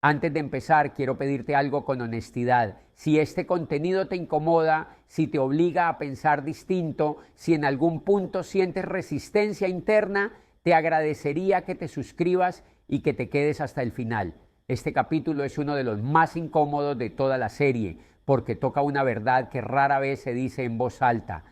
Antes de empezar, quiero pedirte algo con honestidad. Si este contenido te incomoda, si te obliga a pensar distinto, si en algún punto sientes resistencia interna, te agradecería que te suscribas y que te quedes hasta el final. Este capítulo es uno de los más incómodos de toda la serie, porque toca una verdad que rara vez se dice en voz alta.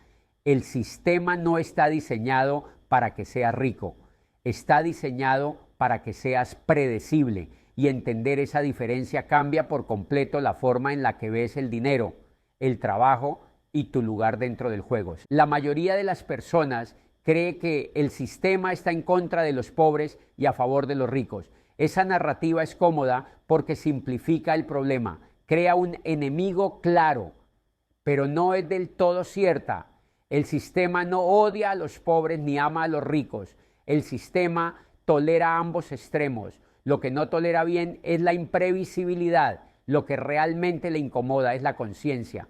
El sistema no está diseñado para que seas rico, está diseñado para que seas predecible. Y entender esa diferencia cambia por completo la forma en la que ves el dinero, el trabajo y tu lugar dentro del juego. La mayoría de las personas cree que el sistema está en contra de los pobres y a favor de los ricos. Esa narrativa es cómoda porque simplifica el problema, crea un enemigo claro, pero no es del todo cierta. El sistema no odia a los pobres ni ama a los ricos. El sistema tolera ambos extremos. Lo que no tolera bien es la imprevisibilidad. Lo que realmente le incomoda es la conciencia.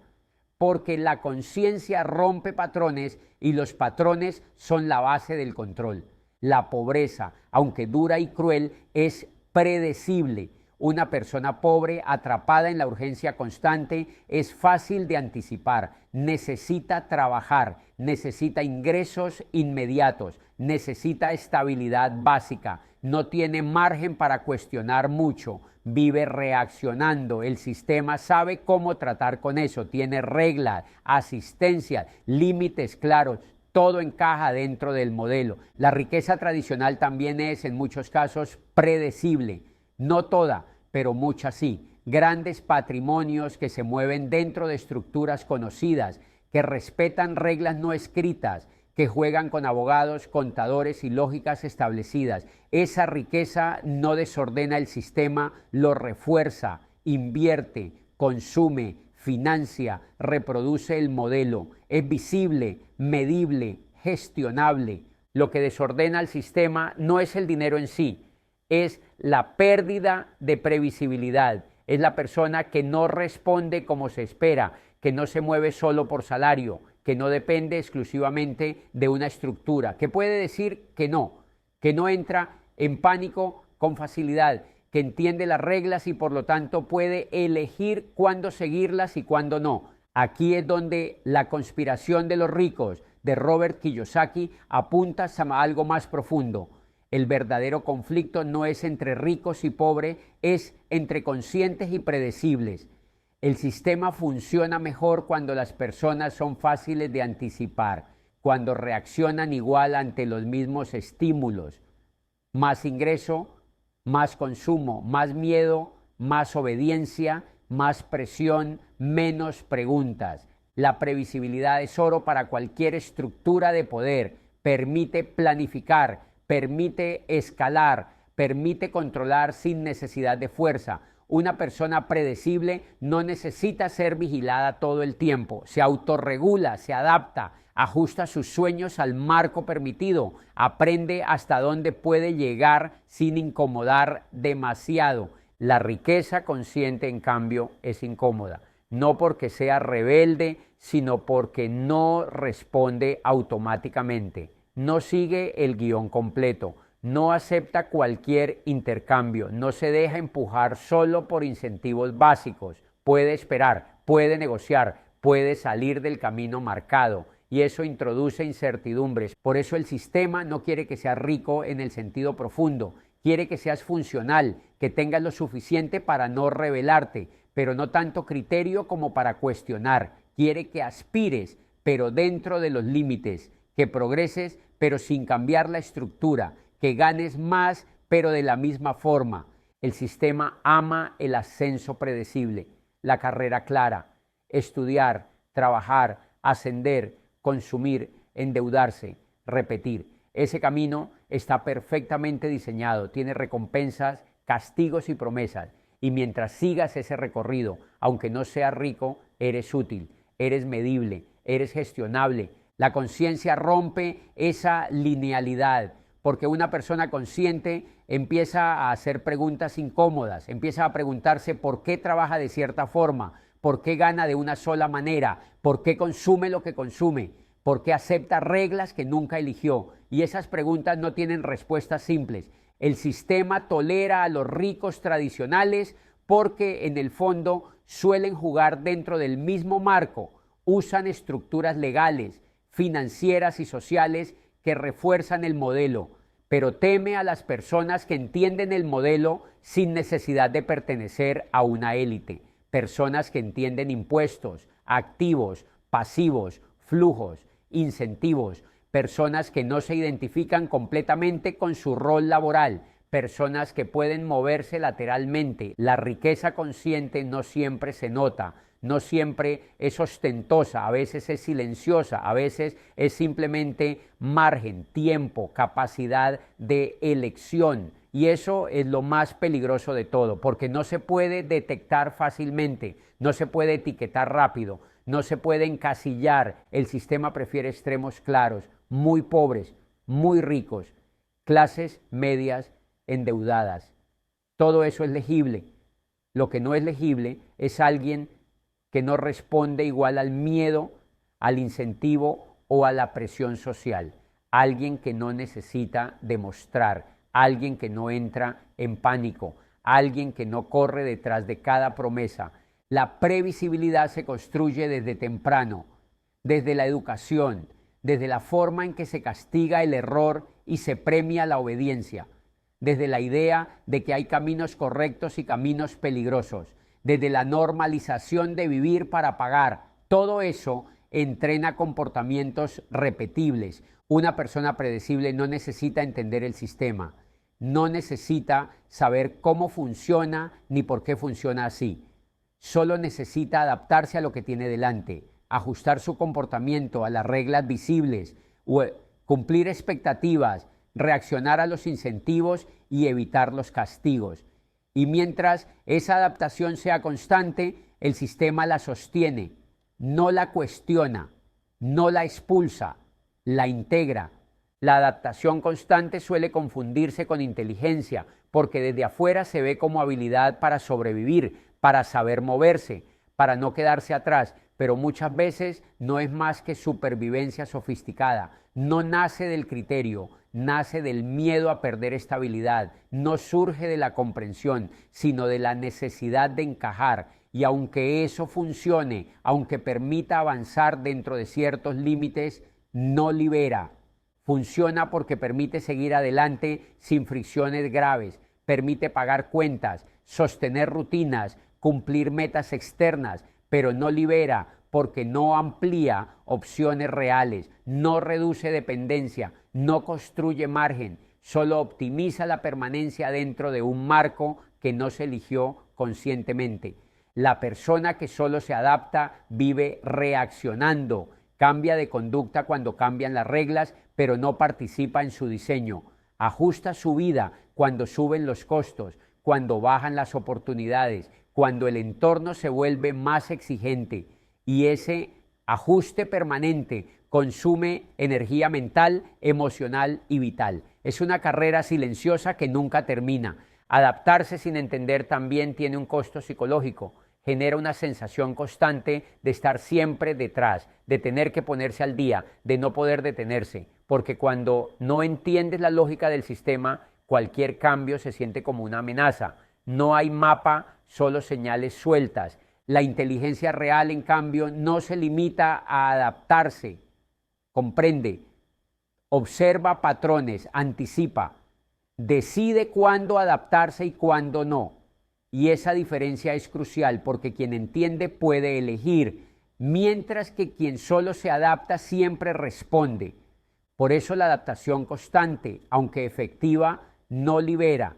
Porque la conciencia rompe patrones y los patrones son la base del control. La pobreza, aunque dura y cruel, es predecible. Una persona pobre atrapada en la urgencia constante es fácil de anticipar. Necesita trabajar, necesita ingresos inmediatos, necesita estabilidad básica. No tiene margen para cuestionar mucho, vive reaccionando. El sistema sabe cómo tratar con eso, tiene reglas, asistencia, límites claros. Todo encaja dentro del modelo. La riqueza tradicional también es, en muchos casos, predecible. No toda, pero mucha sí. Grandes patrimonios que se mueven dentro de estructuras conocidas, que respetan reglas no escritas, que juegan con abogados, contadores y lógicas establecidas. Esa riqueza no desordena el sistema, lo refuerza, invierte, consume, financia, reproduce el modelo. Es visible, medible, gestionable. Lo que desordena el sistema no es el dinero en sí, es la pérdida de previsibilidad. Es la persona que no responde como se espera, que no se mueve solo por salario, que no depende exclusivamente de una estructura, que puede decir que no entra en pánico con facilidad, que entiende las reglas y por lo tanto puede elegir cuándo seguirlas y cuándo no. Aquí es donde la conspiración de los ricos de Robert Kiyosaki apunta a algo más profundo. El verdadero conflicto no es entre ricos y pobres, es entre conscientes y predecibles. El sistema funciona mejor cuando las personas son fáciles de anticipar, cuando reaccionan igual ante los mismos estímulos. Más ingreso, más consumo, más miedo, más obediencia, más presión, menos preguntas. La previsibilidad es oro para cualquier estructura de poder. Permite planificar, permite escalar, permite controlar sin necesidad de fuerza. Una persona predecible no necesita ser vigilada todo el tiempo, se autorregula, se adapta, ajusta sus sueños al marco permitido, aprende hasta dónde puede llegar sin incomodar demasiado. La riqueza consciente, en cambio, es incómoda, no porque sea rebelde, sino porque no responde automáticamente, no sigue el guión completo. No acepta cualquier intercambio, no se deja empujar solo por incentivos básicos, puede esperar, puede negociar, puede salir del camino marcado y eso introduce incertidumbres. Por eso el sistema no quiere que seas rico en el sentido profundo, quiere que seas funcional, que tengas lo suficiente para no rebelarte, pero no tanto criterio como para cuestionar. Quiere que aspires, pero dentro de los límites, que progreses, pero sin cambiar la estructura, que ganes más, pero de la misma forma. El sistema ama el ascenso predecible, la carrera clara, estudiar, trabajar, ascender, consumir, endeudarse, repetir. Ese camino está perfectamente diseñado, tiene recompensas, castigos y promesas. Y mientras sigas ese recorrido, aunque no seas rico, eres útil, eres medible, eres gestionable. La conciencia rompe esa linealidad, porque una persona consciente empieza a hacer preguntas incómodas, empieza a preguntarse por qué trabaja de cierta forma, por qué gana de una sola manera, por qué consume lo que consume, por qué acepta reglas que nunca eligió. Y esas preguntas no tienen respuestas simples. El sistema tolera a los ricos tradicionales porque en el fondo suelen jugar dentro del mismo marco, usan estructuras legales, financieras y sociales que refuerzan el modelo, pero teme a las personas que entienden el modelo sin necesidad de pertenecer a una élite, personas que entienden impuestos, activos, pasivos, flujos, incentivos, personas que no se identifican completamente con su rol laboral, personas que pueden moverse lateralmente. La riqueza consciente no siempre se nota, no siempre es ostentosa, a veces es silenciosa, a veces es simplemente margen, tiempo, capacidad de elección. Y eso es lo más peligroso de todo, porque no se puede detectar fácilmente, no se puede etiquetar rápido, no se puede encasillar. El sistema prefiere extremos claros, muy pobres, muy ricos, clases medias endeudadas. Todo eso es legible. Lo que no es legible es alguien que no responde igual al miedo, al incentivo o a la presión social. Alguien que no necesita demostrar, alguien que no entra en pánico, alguien que no corre detrás de cada promesa. La previsibilidad se construye desde temprano, desde la educación, desde la forma en que se castiga el error y se premia la obediencia, desde la idea de que hay caminos correctos y caminos peligrosos, desde la normalización de vivir para pagar. Todo eso entrena comportamientos repetibles. Una persona predecible no necesita entender el sistema, no necesita saber cómo funciona ni por qué funciona así. Solo necesita adaptarse a lo que tiene delante, ajustar su comportamiento a las reglas visibles, cumplir expectativas, reaccionar a los incentivos y evitar los castigos. Y mientras esa adaptación sea constante, el sistema la sostiene, no la cuestiona, no la expulsa, la integra. La adaptación constante suele confundirse con inteligencia, porque desde afuera se ve como habilidad para sobrevivir, para saber moverse, para no quedarse atrás, pero muchas veces no es más que supervivencia sofisticada. No nace del criterio, nace del miedo a perder estabilidad, no surge de la comprensión, sino de la necesidad de encajar. Y aunque eso funcione, aunque permita avanzar dentro de ciertos límites, no libera. Funciona porque permite seguir adelante sin fricciones graves, permite pagar cuentas, sostener rutinas, cumplir metas externas, pero no libera porque no amplía opciones reales, no reduce dependencia, no construye margen, solo optimiza la permanencia dentro de un marco que no se eligió conscientemente. La persona que solo se adapta vive reaccionando, cambia de conducta cuando cambian las reglas, pero no participa en su diseño. Ajusta su vida cuando suben los costos, cuando bajan las oportunidades, cuando el entorno se vuelve más exigente. Y ese ajuste permanente consume energía mental, emocional y vital. Es una carrera silenciosa que nunca termina. Adaptarse sin entender también tiene un costo psicológico. Genera una sensación constante de estar siempre detrás, de tener que ponerse al día, de no poder detenerse, porque cuando no entiendes la lógica del sistema, cualquier cambio se siente como una amenaza. No hay mapa, solo señales sueltas. La inteligencia real, en cambio, no se limita a adaptarse, comprende, observa patrones, anticipa, decide cuándo adaptarse y cuándo no. Y esa diferencia es crucial porque quien entiende puede elegir, mientras que quien solo se adapta siempre responde. Por eso la adaptación constante, aunque efectiva, no libera,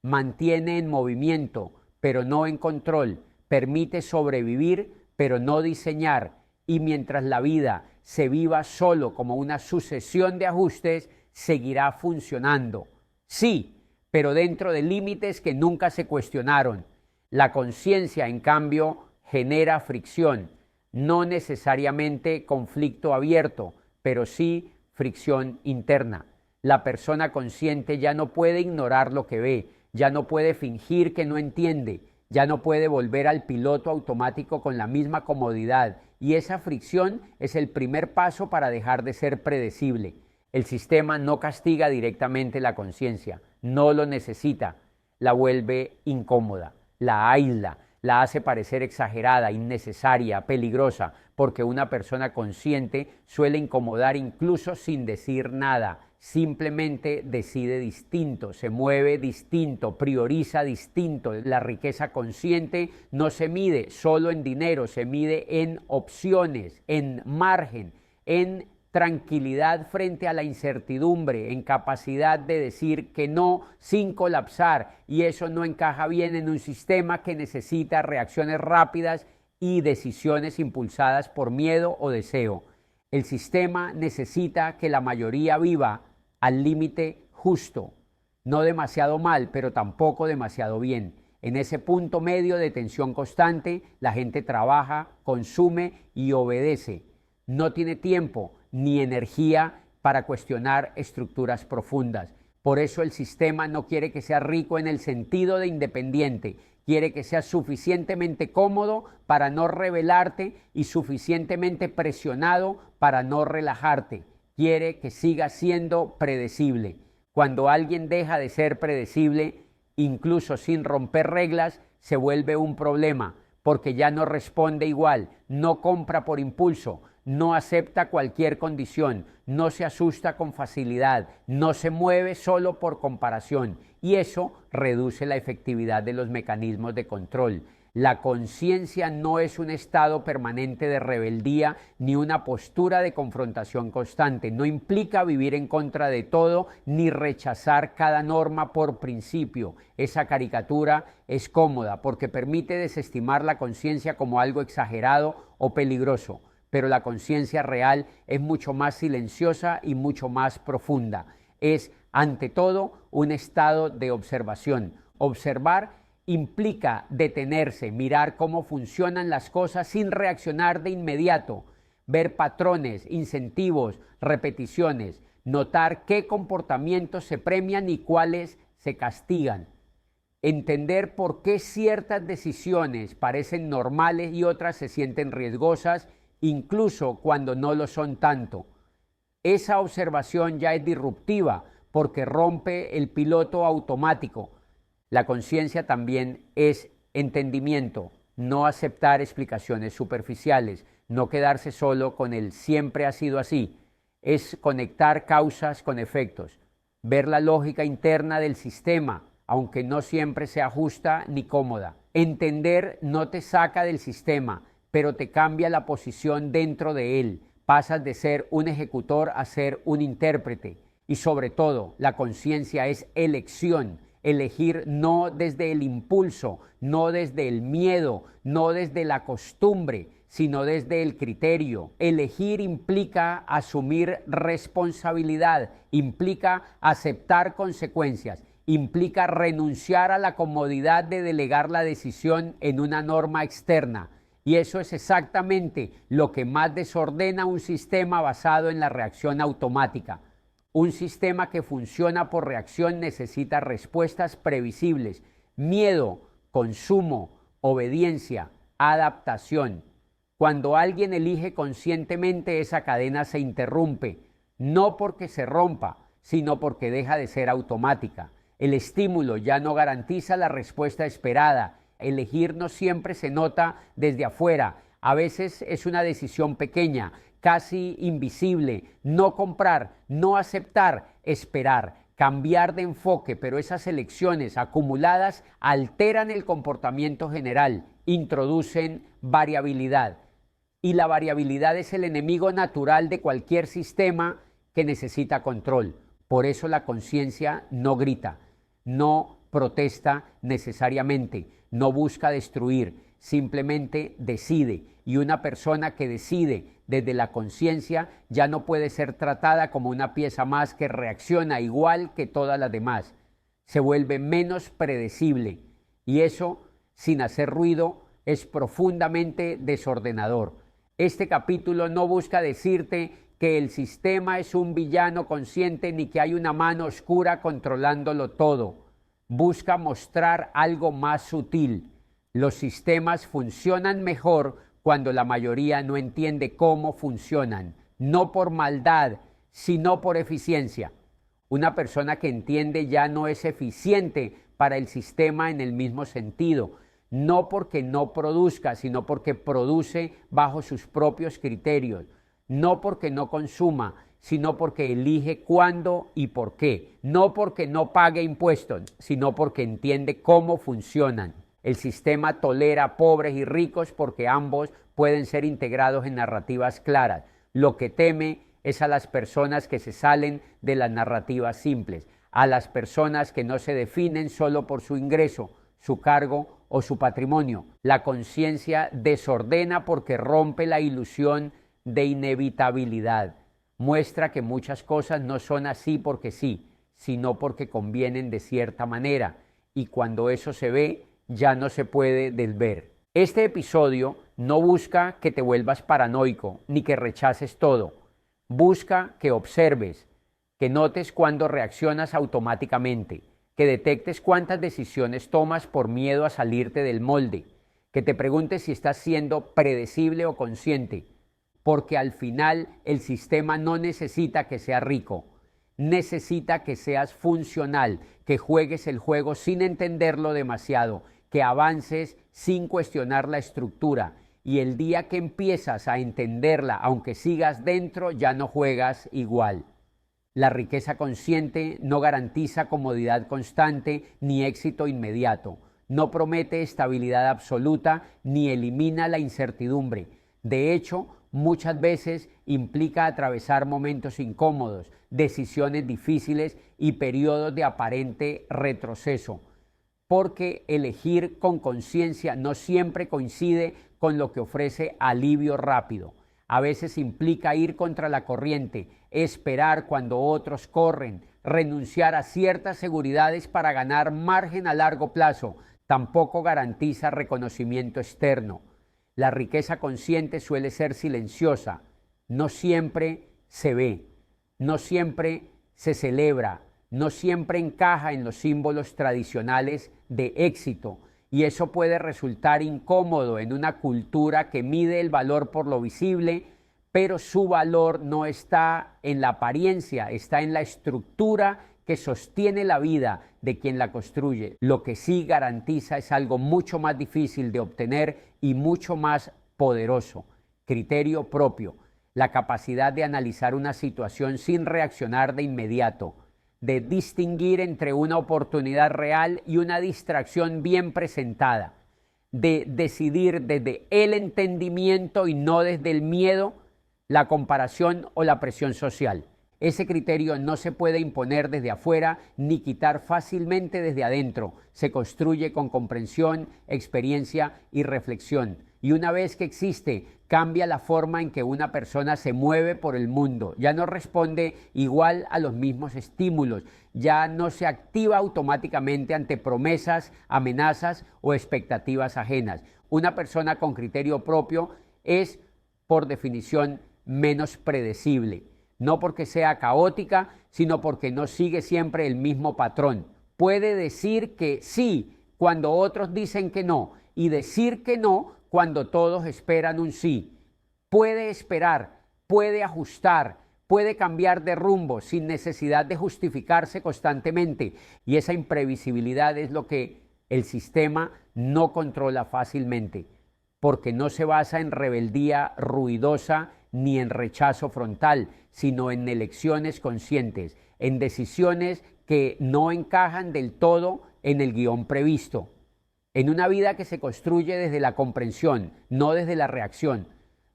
mantiene en movimiento, pero no en control, permite sobrevivir, pero no diseñar, y mientras la vida se viva solo como una sucesión de ajustes, seguirá funcionando. Sí, pero dentro de límites que nunca se cuestionaron. La conciencia, en cambio, genera fricción, no necesariamente conflicto abierto, pero sí fricción interna. La persona consciente ya no puede ignorar lo que ve, ya no puede fingir que no entiende, ya no puede volver al piloto automático con la misma comodidad, y esa fricción es el primer paso para dejar de ser predecible. El sistema no castiga directamente la conciencia, no lo necesita, la vuelve incómoda, la aísla, la hace parecer exagerada, innecesaria, peligrosa, porque una persona consciente suele incomodar incluso sin decir nada. Simplemente decide distinto, se mueve distinto, prioriza distinto. La riqueza consciente no se mide solo en dinero, se mide en opciones, en margen, en tranquilidad frente a la incertidumbre, en capacidad de decir que no sin colapsar, y eso no encaja bien en un sistema que necesita reacciones rápidas y decisiones impulsadas por miedo o deseo. El sistema necesita que la mayoría viva al límite justo, no demasiado mal, pero tampoco demasiado bien. En ese punto medio de tensión constante, la gente trabaja, consume y obedece. No tiene tiempo ni energía para cuestionar estructuras profundas. Por eso el sistema no quiere que seas rico en el sentido de independiente, quiere que seas suficientemente cómodo para no rebelarte y suficientemente presionado para no relajarte. Quiere que sigas siendo predecible. Cuando alguien deja de ser predecible, incluso sin romper reglas, se vuelve un problema, porque ya no responde igual, no compra por impulso, no acepta cualquier condición, no se asusta con facilidad, no se mueve solo por comparación, y eso reduce la efectividad de los mecanismos de control. La conciencia no es un estado permanente de rebeldía ni una postura de confrontación constante. No implica vivir en contra de todo ni rechazar cada norma por principio. Esa caricatura es cómoda porque permite desestimar la conciencia como algo exagerado o peligroso. Pero la conciencia real es mucho más silenciosa y mucho más profunda. Es, ante todo, un estado de observación. Observar implica detenerse, mirar cómo funcionan las cosas sin reaccionar de inmediato, ver patrones, incentivos, repeticiones, notar qué comportamientos se premian y cuáles se castigan, entender por qué ciertas decisiones parecen normales y otras se sienten riesgosas, incluso cuando no lo son tanto. Esa observación ya es disruptiva porque rompe el piloto automático. La conciencia también es entendimiento, no aceptar explicaciones superficiales, no quedarse solo con el siempre ha sido así, es conectar causas con efectos, ver la lógica interna del sistema, aunque no siempre sea justa ni cómoda. Entender no te saca del sistema, pero te cambia la posición dentro de él, pasas de ser un ejecutor a ser un intérprete, y sobre todo, la conciencia es elección. Elegir no desde el impulso, no desde el miedo, no desde la costumbre, sino desde el criterio. Elegir implica asumir responsabilidad, implica aceptar consecuencias, implica renunciar a la comodidad de delegar la decisión en una norma externa. Y eso es exactamente lo que más desordena un sistema basado en la reacción automática. Un sistema que funciona por reacción necesita respuestas previsibles: miedo, consumo, obediencia, adaptación. Cuando alguien elige conscientemente, esa cadena se interrumpe, no porque se rompa, sino porque deja de ser automática. El estímulo ya no garantiza la respuesta esperada. Elegir no siempre se nota desde afuera. A veces es una decisión pequeña, casi invisible: no comprar, no aceptar, esperar, cambiar de enfoque, pero esas elecciones acumuladas alteran el comportamiento general, introducen variabilidad. Y la variabilidad es el enemigo natural de cualquier sistema que necesita control. Por eso la conciencia no grita, no protesta necesariamente, no busca destruir, simplemente decide. Y una persona que decide desde la conciencia ya no puede ser tratada como una pieza más que reacciona igual que todas las demás. Se vuelve menos predecible, y eso, sin hacer ruido, es profundamente desordenador. Este capítulo no busca decirte que el sistema es un villano consciente ni que hay una mano oscura controlándolo todo. Busca mostrar algo más sutil. Los sistemas funcionan mejor cuando la mayoría no entiende cómo funcionan, no por maldad, sino por eficiencia. Una persona que entiende ya no es eficiente para el sistema en el mismo sentido, no porque no produzca, sino porque produce bajo sus propios criterios, no porque no consuma, sino porque elige cuándo y por qué, no porque no pague impuestos, sino porque entiende cómo funcionan. El sistema tolera pobres y ricos porque ambos pueden ser integrados en narrativas claras. Lo que teme es a las personas que se salen de las narrativas simples, a las personas que no se definen solo por su ingreso, su cargo o su patrimonio. La conciencia desordena porque rompe la ilusión de inevitabilidad. Muestra que muchas cosas no son así porque sí, sino porque convienen de cierta manera, y cuando eso se ve, ya no se puede desver. Este episodio no busca que te vuelvas paranoico, ni que rechaces todo. Busca que observes, que notes cuando reaccionas automáticamente, que detectes cuántas decisiones tomas por miedo a salirte del molde, que te preguntes si estás siendo predecible o consciente, porque al final el sistema no necesita que seas rico, necesita que seas funcional, que juegues el juego sin entenderlo demasiado, que avances sin cuestionar la estructura, y el día que empiezas a entenderla, aunque sigas dentro, ya no juegas igual. La riqueza consciente no garantiza comodidad constante ni éxito inmediato, no promete estabilidad absoluta ni elimina la incertidumbre. De hecho, muchas veces implica atravesar momentos incómodos, decisiones difíciles y periodos de aparente retroceso, porque elegir con conciencia no siempre coincide con lo que ofrece alivio rápido. A veces implica ir contra la corriente, esperar cuando otros corren, renunciar a ciertas seguridades para ganar margen a largo plazo. Tampoco garantiza reconocimiento externo. La riqueza consciente suele ser silenciosa, no siempre se ve, no siempre se celebra, no siempre encaja en los símbolos tradicionales de éxito, y eso puede resultar incómodo en una cultura que mide el valor por lo visible, pero su valor no está en la apariencia, está en la estructura que sostiene la vida de quien la construye. Lo que sí garantiza es algo mucho más difícil de obtener y mucho más poderoso: criterio propio, la capacidad de analizar una situación sin reaccionar de inmediato, de distinguir entre una oportunidad real y una distracción bien presentada, de decidir desde el entendimiento y no desde el miedo, la comparación o la presión social. Ese criterio no se puede imponer desde afuera ni quitar fácilmente desde adentro. Se construye con comprensión, experiencia y reflexión. Y una vez que existe, cambia la forma en que una persona se mueve por el mundo. Ya no responde igual a los mismos estímulos. Ya no se activa automáticamente ante promesas, amenazas o expectativas ajenas. Una persona con criterio propio es, por definición, menos predecible. No porque sea caótica, sino porque no sigue siempre el mismo patrón. Puede decir que sí cuando otros dicen que no, y decir que no cuando todos esperan un sí. Puede esperar, puede ajustar, puede cambiar de rumbo sin necesidad de justificarse constantemente, y esa imprevisibilidad es lo que el sistema no controla fácilmente, porque no se basa en rebeldía ruidosa ni en rechazo frontal, sino en elecciones conscientes, en decisiones que no encajan del todo en el guión previsto, en una vida que se construye desde la comprensión, no desde la reacción.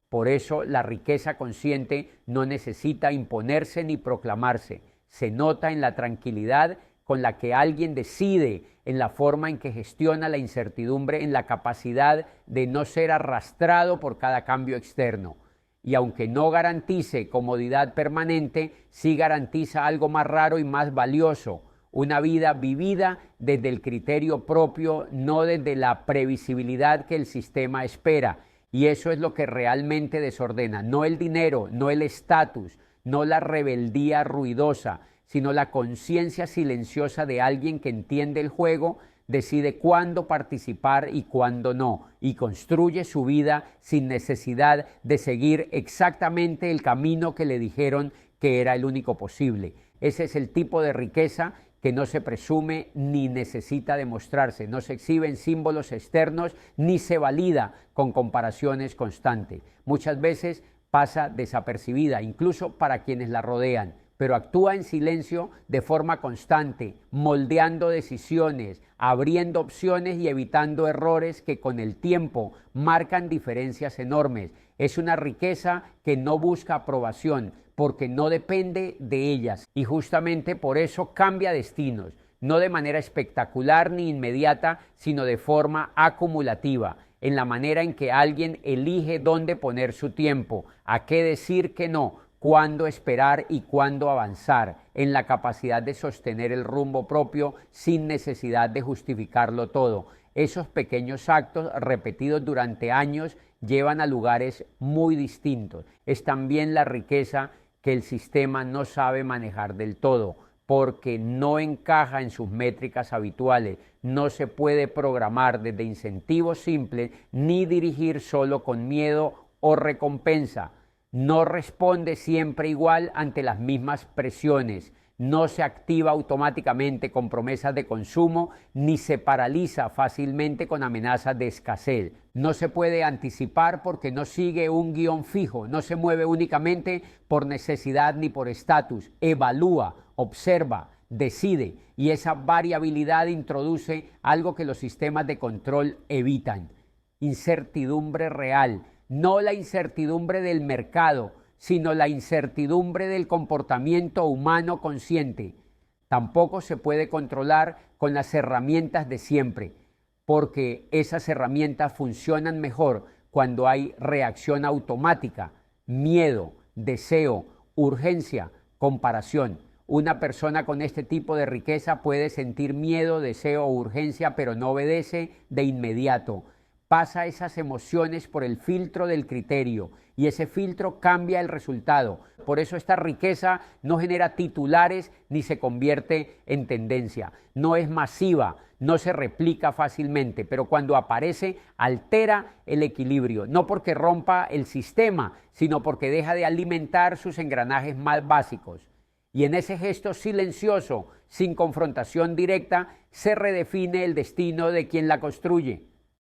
Por eso la riqueza consciente no necesita imponerse ni proclamarse. Se nota en la tranquilidad con la que alguien decide, en la forma en que gestiona la incertidumbre, en la capacidad de no ser arrastrado por cada cambio externo. Y aunque no garantice comodidad permanente, sí garantiza algo más raro y más valioso: una vida vivida desde el criterio propio, no desde la previsibilidad que el sistema espera. Y eso es lo que realmente desordena, no el dinero, no el estatus, no la rebeldía ruidosa, sino la conciencia silenciosa de alguien que entiende el juego, decide cuándo participar y cuándo no, y construye su vida sin necesidad de seguir exactamente el camino que le dijeron que era el único posible. Ese es el tipo de riqueza que no se presume ni necesita demostrarse, no se exhiben símbolos externos ni se valida con comparaciones constantes. Muchas veces pasa desapercibida, incluso para quienes la rodean, pero actúa en silencio de forma constante, moldeando decisiones, abriendo opciones y evitando errores que con el tiempo marcan diferencias enormes. Es una riqueza que no busca aprobación, porque no depende de ellas y justamente por eso cambia destinos, no de manera espectacular ni inmediata, sino de forma acumulativa, en la manera en que alguien elige dónde poner su tiempo, a qué decir que no, cuándo esperar y cuándo avanzar, en la capacidad de sostener el rumbo propio sin necesidad de justificarlo todo. Esos pequeños actos repetidos durante años llevan a lugares muy distintos. Es también la riqueza que el sistema no sabe manejar del todo, porque no encaja en sus métricas habituales, no se puede programar desde incentivos simples ni dirigir solo con miedo o recompensa, no responde siempre igual ante las mismas presiones, no se activa automáticamente con promesas de consumo ni se paraliza fácilmente con amenazas de escasez. No se puede anticipar porque no sigue un guión fijo, no se mueve únicamente por necesidad ni por estatus, evalúa, observa, decide y esa variabilidad introduce algo que los sistemas de control evitan: incertidumbre real, no la incertidumbre del mercado, sino la incertidumbre del comportamiento humano consciente. Tampoco se puede controlar con las herramientas de siempre, porque esas herramientas funcionan mejor cuando hay reacción automática, miedo, deseo, urgencia, comparación. Una persona con este tipo de riqueza puede sentir miedo, deseo o urgencia, pero no obedece de inmediato. Pasa esas emociones por el filtro del criterio y ese filtro cambia el resultado. Por eso esta riqueza no genera titulares ni se convierte en tendencia. No es masiva, no se replica fácilmente, pero cuando aparece altera el equilibrio, no porque rompa el sistema, sino porque deja de alimentar sus engranajes más básicos. Y en ese gesto silencioso, sin confrontación directa, se redefine el destino de quien la construye.